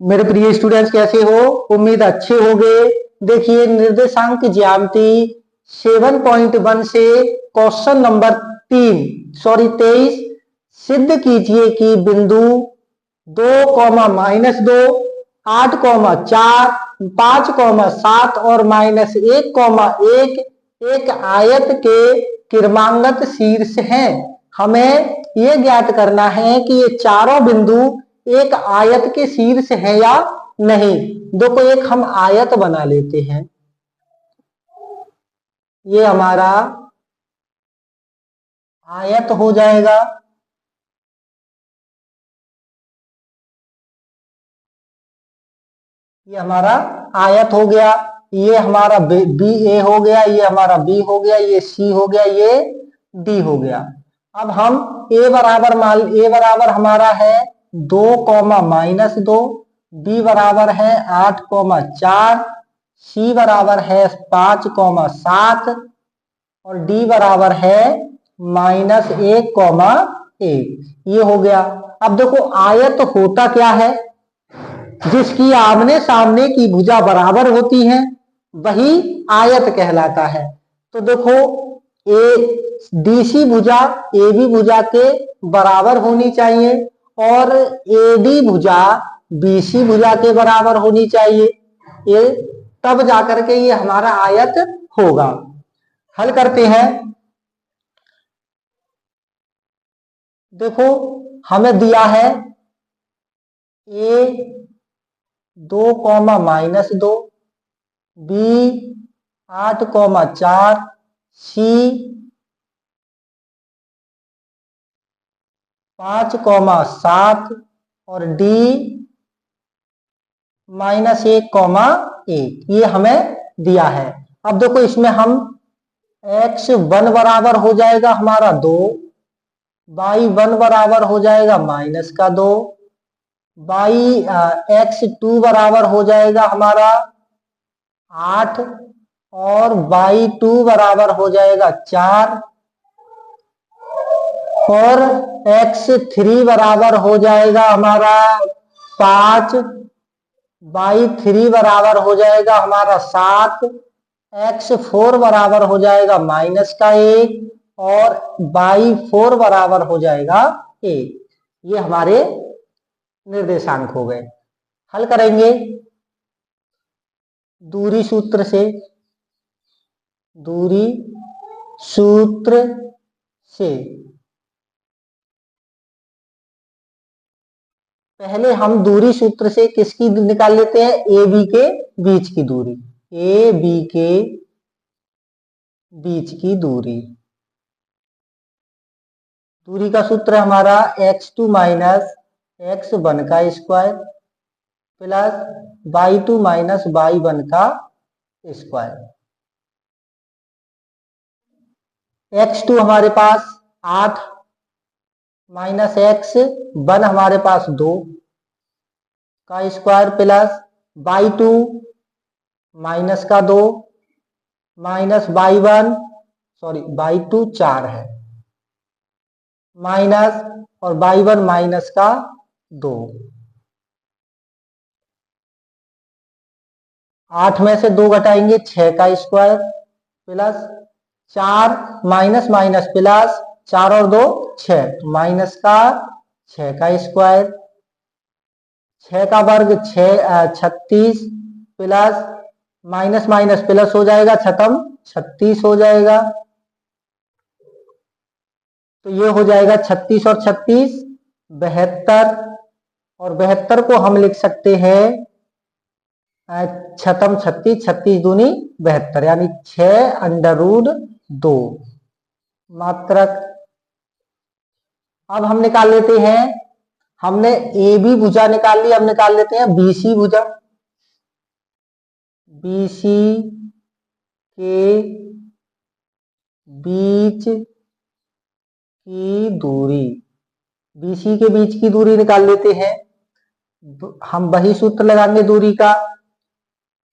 मेरे प्रिय स्टूडेंट्स कैसे हो? उम्मीद अच्छे होंगे। देखिए निर्देशांक ज्यामिति 7.1 से क्वेश्चन नंबर 23 सिद्ध कीजिए कि बिंदु 2, -2, 8, 4, 5, 7 और -1, एक आयत के क्रमागत शीर्ष हैं। हमें ये ज्ञात करना है कि ये चारों बिंदु एक आयत के शीर्ष है या नहीं। देखो एक हम आयत बना लेते हैं। ये हमारा आयत हो जाएगा। ये हमारा आयत हो गया। ये हमारा बी ए हो गया, ये हमारा बी हो गया, ये सी हो गया, ये डी हो गया। अब हम ए बराबर हमारा है 2, बी बराबर है 8, 4, सी बराबर है 5, 7 और डी बराबर है -1, ये हो गया। अब देखो आयत होता क्या है? जिसकी आमने सामने की भुजा बराबर होती है वही आयत कहलाता है। तो देखो डीसी भुजा AB भुजा के बराबर होनी चाहिए और AD भुजा BC भुजा के बराबर होनी चाहिए। ये तब जाकर के ये हमारा आयत होगा। हल करते हैं। देखो हमें दिया है A 2, -2, B 8, 4, C 5, 7 और D -1, ये हमें दिया है। अब देखो इसमें हम x1 बराबर हो जाएगा हमारा 2, y1 बराबर हो जाएगा -2, x2 बराबर हो जाएगा हमारा 8 और y2 बराबर हो जाएगा 4 और x3 बराबर हो जाएगा हमारा 5, y3 बराबर हो जाएगा हमारा 7, x4 बराबर हो जाएगा -1 और y4 बराबर हो जाएगा 1। ये हमारे निर्देशांक हो गए। हल करेंगे दूरी सूत्र से। पहले हम दूरी सूत्र से किसकी निकाल लेते हैं? AB के बीच की दूरी। AB के बीच की दूरी का सूत्र हमारा x2 - x1 का स्क्वायर प्लस y2 - y1 का स्क्वायर। x2 हमारे पास 8 -x1 हमारे पास 2 का स्क्वायर प्लस y2 -2 y2 4 है माइनस और y1 -2। 8 में से 2 घटाएंगे 6 का स्क्वायर प्लस 4 माइनस प्लस 4 और 2 6 -6 का स्क्वायर। 6 का वर्ग 36 प्लस माइनस प्लस हो जाएगा 36 हो जाएगा। तो ये हो जाएगा 36 और 36 72 और 72 को हम लिख सकते हैं 36 36 दूनी 72 यानी 6√2 मात्रक। अब हम निकाल लेते हैं। हमने AB भुजा निकाल ली, अब निकाल लेते हैं BC भुजा। BC के बीच की दूरी, BC के बीच की दूरी निकाल लेते हैं। हम वही सूत्र लगाएंगे दूरी का।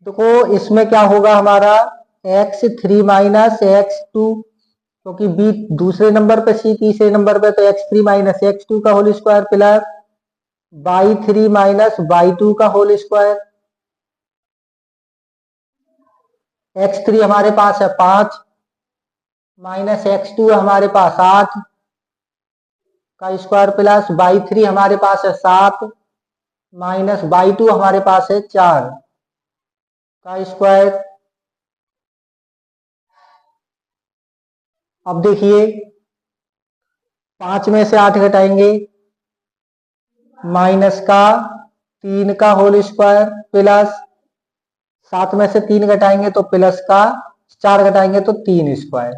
देखो इसमें क्या होगा हमारा x3 - x2 क्योंकि B दूसरे नंबर पे, C तीसरे नंबर पे, तो x3 - x2 का whole square plus y3 minus y2 का होल स्क्वायर। x3 हमारे पास है 5 माइनस x2 हमारे पास 8 का स्क्वायर प्लस y3 हमारे पास है 7 माइनस y2 हमारे पास है 4 का स्क्वायर। अब देखिए 5 में से 8 घटाएंगे माइनस का 3 का होल स्क्वायर प्लस 7 में से 3 घटाएंगे तो प्लस का 4 घटाएंगे तो 3 स्क्वायर।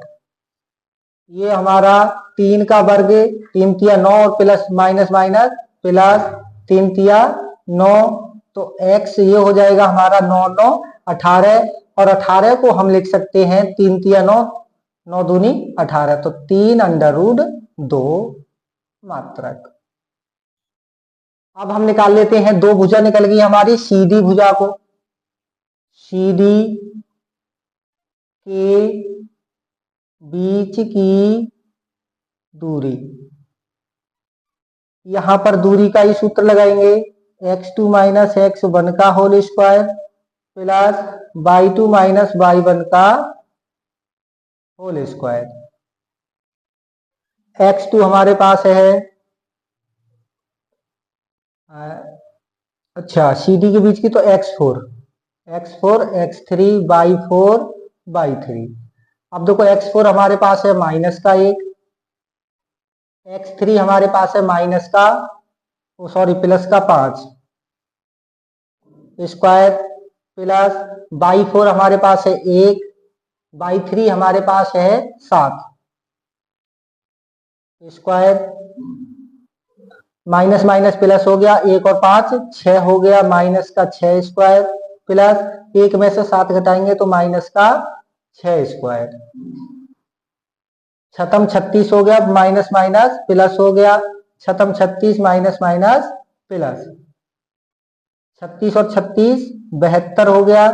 ये हमारा 3 का वर्ग 3 तिया 9 और प्लस माइनस माइनस प्लस 3 तिया 9 तो x ये हो जाएगा हमारा 9 9 18 और 18 को हम लिख सकते हैं 3 तिया 9 9 दूनी 18 तो 3 अंडर रूट 2 मात्रक। अब हम निकाल लेते हैं दो भुजा निकल गई हमारी सीधी भुजा को। सीधी के बीच की दूरी, यहां पर दूरी का ही सूत्र लगाएंगे x2 माइनस x1 का whole square plus y2 minus y1 का होल स्क्वायर। x2 हमारे पास है अच्छा CD के बीच की तो x4 x3 y4 y3। अब देखो x4 हमारे पास है माइनस का 1, x3 हमारे पास है माइनस का प्लस का 5 स्क्वायर प्लस y4 हमारे पास है 1, y3 हमारे पास है 7 स्क्वायर। माइनस माइनस प्लस हो गया 1 और 5 6 हो गया माइनस का 6 स्क्वायर प्लस 1 में से 7 घटाएंगे तो माइनस का 6 स्क्वायर। छतम 36 हो गया माइनस माइनस प्लस हो गया छतम 36 माइनस माइनस प्लस 36 और 36 72 हो गया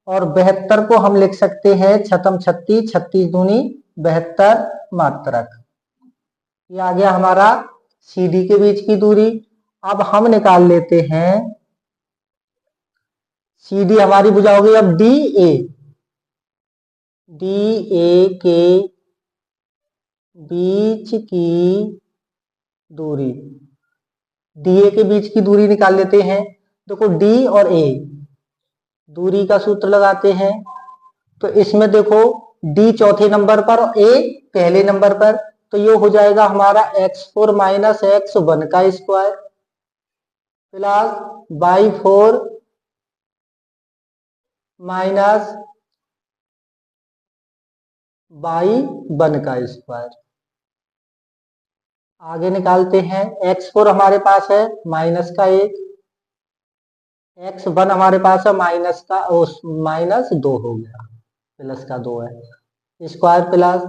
और 72 को हम लिख सकते हैं छतम 36 36 दूनी 72 मात्रक। ये आ गया हमारा CD के बीच की दूरी। अब हम निकाल लेते हैं CD हमारी भुजा हो गई अब DA के बीच की दूरी, DA के बीच की दूरी निकाल लेते हैं। देखो D और A दूरी का सूत्र लगाते हैं तो इसमें देखो D चौथे नंबर पर और A पहले नंबर पर तो ये हो जाएगा हमारा x4 माइनस x1 का square plus y4 minus y1 का स्क्वायर। आगे निकालते हैं x4 हमारे पास है माइनस का 1, x1 हमारे पास है माइनस का माइनस 2 हो गया प्लस का 2 है स्क्वायर प्लस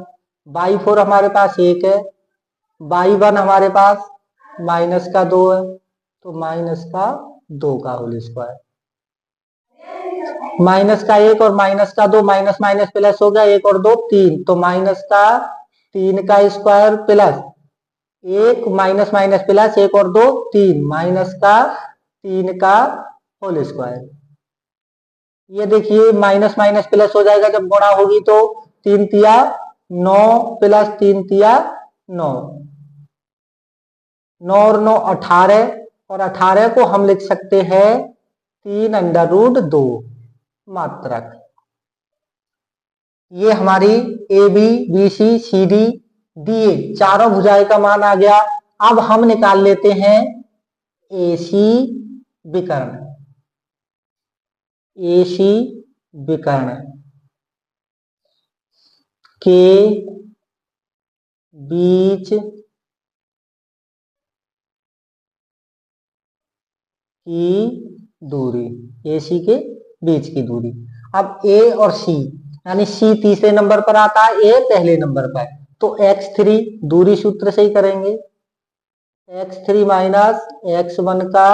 y4 हमारे पास 1 है y1 हमारे पास माइनस का 2 है तो माइनस का 2 का होल स्क्वायर। माइनस का 1 और माइनस का 2 माइनस माइनस प्लस हो गया 1 और 2 3 तो माइनस का 3 का square plus 1 minus minus plus 1 और 2 3 माइनस का 3 का होल स्क्वायर। ये देखिए माइनस माइनस प्लस हो जाएगा जब गुणा होगी तो 3 तिया 9 प्लस 3 तिया 9 9 और 9 18 और 18 को हम लिख सकते हैं 3 अंडर रूट 2 मात्रक। ये हमारी AB BC CD DA चारों भुजाएं का मान आ गया। अब हम निकाल लेते हैं AC विकर्ण। AC विकर्ण के बीच की दूरी, AC के बीच की दूरी। अब A और C यानी C तीसरे नंबर पर आता है A पहले नंबर पर तो x3 दूरी सूत्र से ही करेंगे x3 माइनस x1 का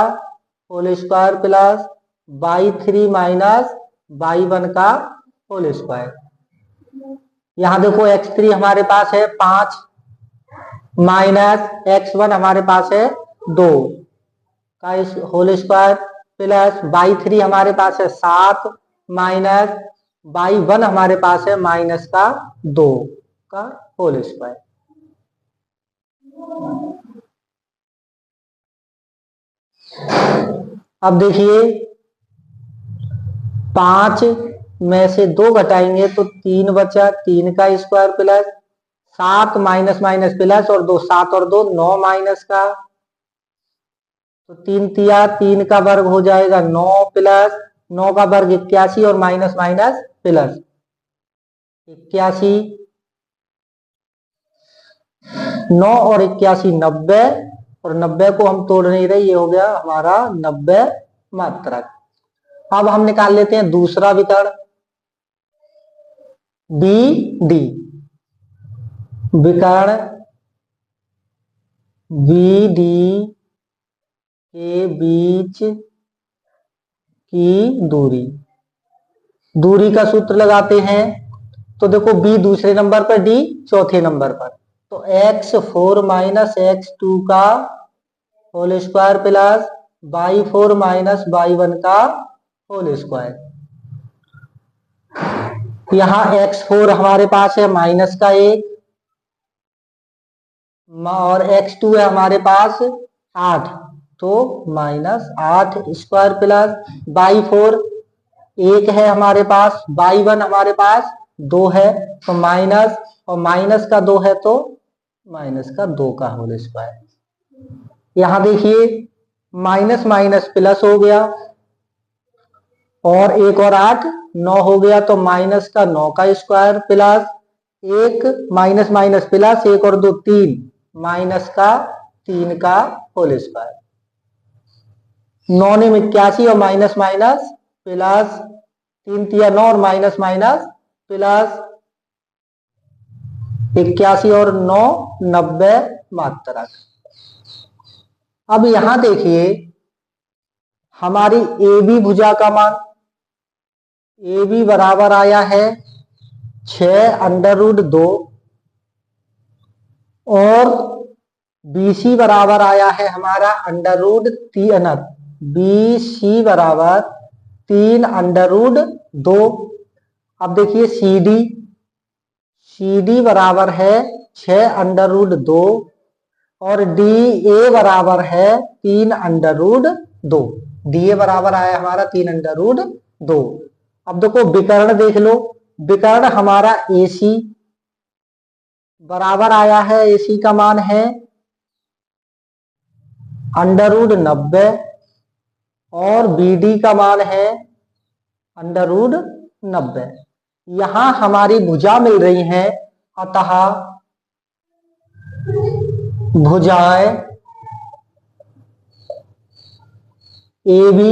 whole square plus y3 minus y1 का होल स्क्वायर। यहां देखो x3 हमारे पास है 5 माइनस x1 हमारे पास है 2 का होल स्क्वायर प्लस बाई 3 हमारे पास है 7 माइनस बाई 1 हमारे पास है -2 का होल स्क्वायर। अब देखिए 5 में से 2 घटाएंगे तो 3 बचा, 3 का square plus 7 minus minus plus और 2, 7 और 2 9 माइनस का, तो 3 तिया 3 का वर्ग हो जाएगा 9 प्लस 9 का वर्ग 81 और माइनस माइनस प्लस 81, 9 और 81 90 और 90 को हम तोड़ नहीं रहे, ये हो गया हमारा 90 मात्रक। अब हम निकाल लेते हैं दूसरा विकर्ण बी डी। विकर्ण बी डी के बीच की दूरी का सूत्र लगाते हैं। तो देखो बी दूसरे नंबर पर, डी चौथे नंबर पर, तो x4 माइनस x2 का whole square plus y4 minus y1 का होल स्क्वायर। यहाँ x4 हमारे पास है -1 और x2 है हमारे पास 8, तो -8 स्क्वायर प्लस y4 1 है हमारे पास, y1 हमारे पास 2 है, तो माइनस और माइनस का 2 है तो -2 का होल स्क्वायर। यहां देखिए माइनस माइनस प्लस हो गया और 1 और 8 9 हो गया, तो -9 का square plus 1 minus minus plus 1 और 2 3 -3 का होल स्क्वायर। 9 ने 81 और माइनस माइनस प्लस 3 तिया 9 और माइनस माइनस प्लस 81 और 9 90 मात्रक। अब यहां देखिए हमारी ए बी भुजा का मान, ए बी बराबर आया है 6√2 और बी सी बराबर आया है हमारा √3, बी सी बराबर 3√2। अब देखिए सी डी बराबर है 6√2 और डी ए बराबर है 3√2। डी ए बराबर आया हमारा 3√2। अब देखो विकर्ण देख लो, विकर्ण हमारा ए सी बराबर आया है, ए सी का मान है √90 और बी डी का मान है √90। यहां हमारी भुजा मिल रही हैं, अतः भुजाएं ए बी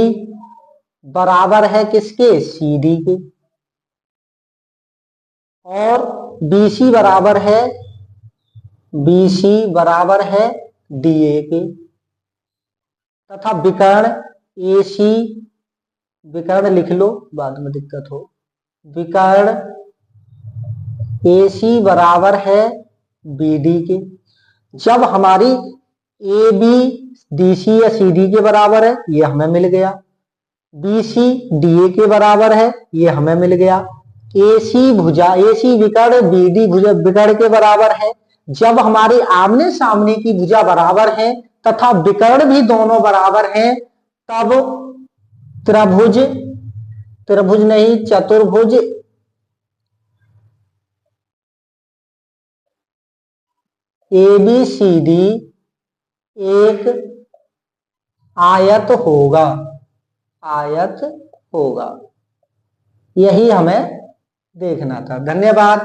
बराबर है किसके, सी डी के, और बी सी बराबर है डी ए के, तथा विकर्ण ए सी, विकर्ण लिख लो बाद में दिक्कत हो, विकर्ण ए सी बराबर है बी डी के। जब हमारी ए बी डी सी या सी डी के बराबर है, ये हमें मिल गया, बी सी डी ए के बराबर है, ये हमें मिल गया, ए सी भुजा, ए सी विकर्ण बी डी भुजा विकर्ण के बराबर है। जब हमारी आमने सामने की भुजा बराबर है तथा विकर्ण भी दोनों बराबर हैं, तब त्रिभुज नहीं चतुर्भुज ए बी सी डी एक आयत होगा। यही हमें देखना था। धन्यवाद।